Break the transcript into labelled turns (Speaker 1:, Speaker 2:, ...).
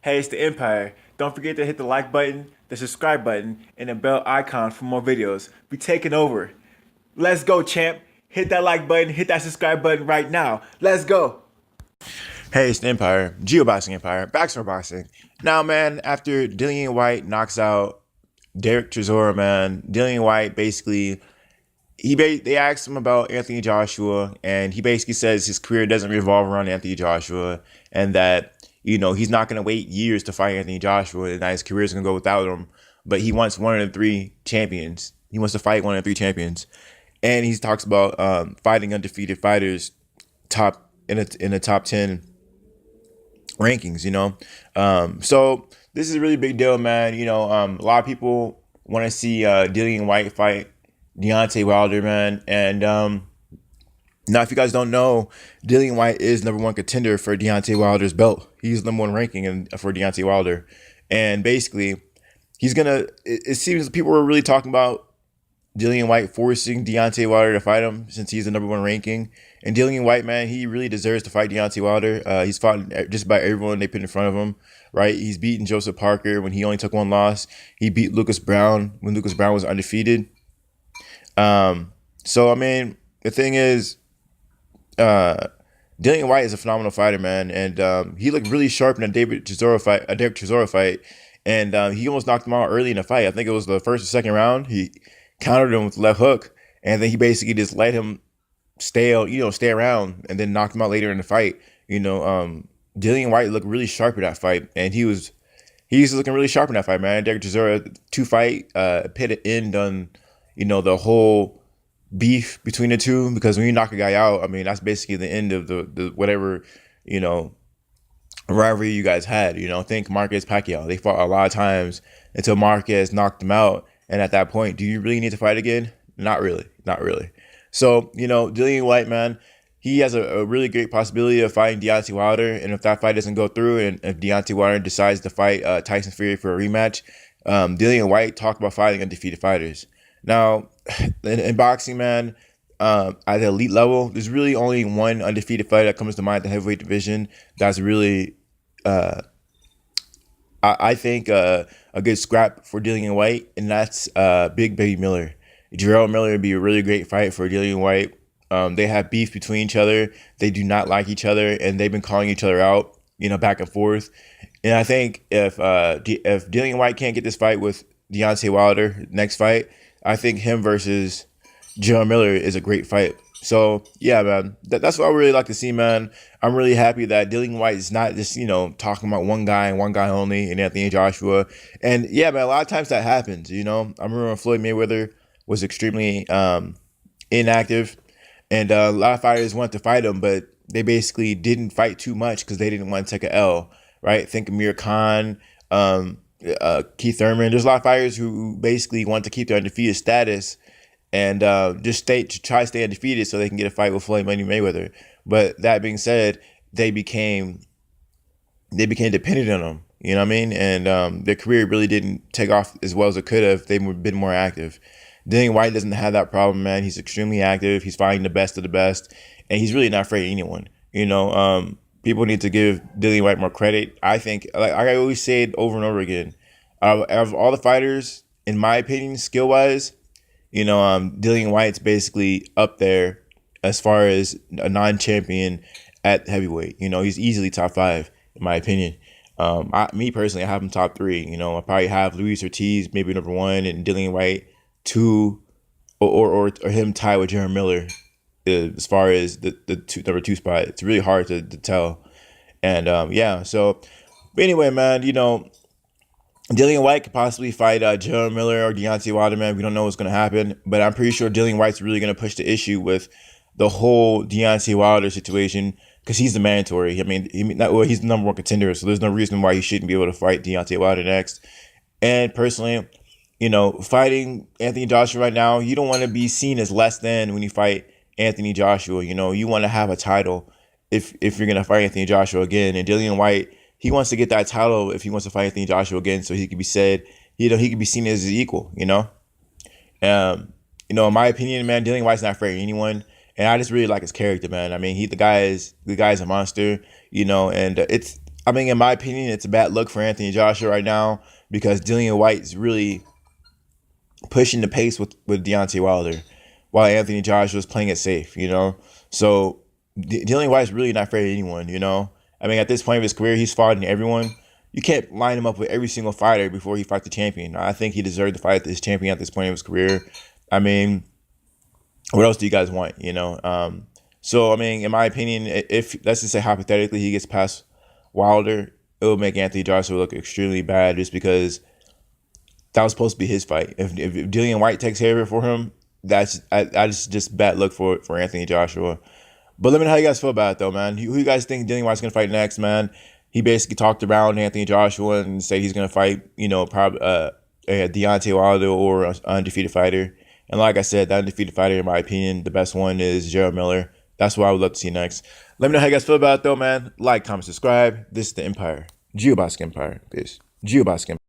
Speaker 1: Hey, it's the Empire. Don't forget to hit the like button, the subscribe button, and the bell icon for more videos. We taking over. Let's go, champ. Hit that like button, hit that subscribe button right now. Let's go. Hey, it's the Empire, Geoboxing Empire, Backstore Boxing. Now, man, after Dillian Whyte knocks out DERECK CHISORA, man, Dillian Whyte basically they asked him about Anthony Joshua, and he basically says his career doesn't revolve around Anthony Joshua, and that he's not going to wait years to fight Anthony Joshua, and that his career is going to go without him. But he wants one of the three champions. He wants to fight one of the three champions, and he talks about fighting undefeated fighters, top in a top 10 rankings. So this is a really big deal, man. A lot of people want to see Dillian Whyte fight Deontay Wilder, man. And now, if you guys don't know, Dillian Whyte is number one contender for Deontay Wilder's belt. He's number one ranking for Deontay Wilder. And basically, he's going to, it seems people were really talking about Dillian Whyte forcing Deontay Wilder to fight him since he's the number one ranking. And Dillian Whyte, man, he really deserves to fight Deontay Wilder. He's fought just about everyone they put in front of him, right? He's beaten Joseph Parker when he only took one loss. He beat Lucas Brown when Lucas Brown was undefeated. So, I mean, the thing is, Dillian Whyte is a phenomenal fighter, man. And he looked really sharp in a DERECK CHISORA fight. And he almost knocked him out early in the fight. I think it was the first or second round. He countered him with the left hook. And then he basically just let him stay around and then knocked him out later in the fight. Dillian Whyte looked really sharp in that fight. And he's looking really sharp in that fight, man. DERECK CHISORA, two-fight, put an end on, the whole beef between the two, because when you knock a guy out, I mean, that's basically the end of the whatever, rivalry you guys had. Think Marquez Pacquiao. They fought a lot of times until Marquez knocked him out. And at that point, do you really need to fight again? Not really. So, Dillian Whyte, man, he has a really great possibility of fighting Deontay Wilder. And if that fight doesn't go through, and if Deontay Wilder decides to fight Tyson Fury for a rematch, Dillian Whyte talked about fighting undefeated fighters. Now, in boxing, man, at the elite level, there's really only one undefeated fighter that comes to mind at the heavyweight division that's really, I think, a good scrap for Dillian Whyte, and that's Big Baby Miller. Jarrell Miller would be a really great fight for Dillian Whyte. They have beef between each other. They do not like each other, and they've been calling each other out, back and forth. And I think if Dillian Whyte can't get this fight with Deontay Wilder next fight, I think him versus Jarrell Miller is a great fight. So, yeah, man, that's what I really like to see, man. I'm really happy that Dillian Whyte is not just, talking about one guy and one guy only, and Anthony Joshua. And, yeah, man, a lot of times that happens, I remember when Floyd Mayweather was extremely inactive, and a lot of fighters wanted to fight him, but they basically didn't fight too much because they didn't want to take an L, right? Think Amir Khan, Keith Thurman. There's a lot of fighters who basically want to keep their undefeated status and just try to stay undefeated so they can get a fight with Floyd Mayweather. But that being said, they became dependent on him. You know what I mean? And their career really didn't take off as well as it could have if they had been more active. Dillian Whyte doesn't have that problem, man. He's extremely active. He's fighting the best of the best, and he's really not afraid of anyone. People need to give Dillian Whyte more credit. I think, like I always say it over and over again, out of all the fighters, in my opinion, skill-wise, Dillian Whyte's basically up there as far as a non-champion at heavyweight. He's easily top 5, in my opinion. Me personally, I have him top 3. I probably have Luis Ortiz maybe number 1 and Dillian Whyte 2, or him tied with Jarrell Miller as far as the number 2 spot. It's really hard to tell. And yeah, so but anyway, man, Dillian Whyte could possibly fight Jarrell Miller or Deontay Wilder, man. We don't know what's going to happen, but I'm pretty sure Dillian Whyte's really going to push the issue with the whole Deontay Wilder situation, because he's the mandatory. I mean, he's the number one contender, so there's no reason why he shouldn't be able to fight Deontay Wilder next. And personally, fighting Anthony Joshua right now, you don't want to be seen as less than when you fight Anthony Joshua. You want to have a title if you're going to fight Anthony Joshua again. And Dillian Whyte, he wants to get that title if he wants to fight Anthony Joshua again, so he could be said, he could be seen as his equal, In my opinion, man, Dillian Whyte's not afraid of anyone. And I just really like his character, man. I mean, the guy is a monster, and I mean, in my opinion, it's a bad look for Anthony Joshua right now because Dillian Whyte is really pushing the pace with Deontay Wilder, while Anthony Joshua is playing it safe. So Dillian Whyte is really not fair to anyone. I mean, at this point of his career, he's fought everyone. You can't line him up with every single fighter before he fights the champion. I think he deserved to fight this champion at this point of his career. I mean, what else do you guys want? So I mean, in my opinion, if let's just say hypothetically he gets past Wilder, it will make Anthony Joshua look extremely bad just because that was supposed to be his fight. If Dillian Whyte takes care of it for him, that's just bad luck for Anthony Joshua. But let me know how you guys feel about it, though, man. Who you guys think Dillian Whyte's going to fight next, man? He basically talked around Anthony Joshua and said he's going to fight, probably Deontay Wilder or an undefeated fighter. And like I said, that undefeated fighter, in my opinion, the best one is Gerald Miller. That's what I would love to see next. Let me know how you guys feel about it, though, man. Like, comment, subscribe. This is the Empire. Geobasket Empire. Peace. Geobasket Empire.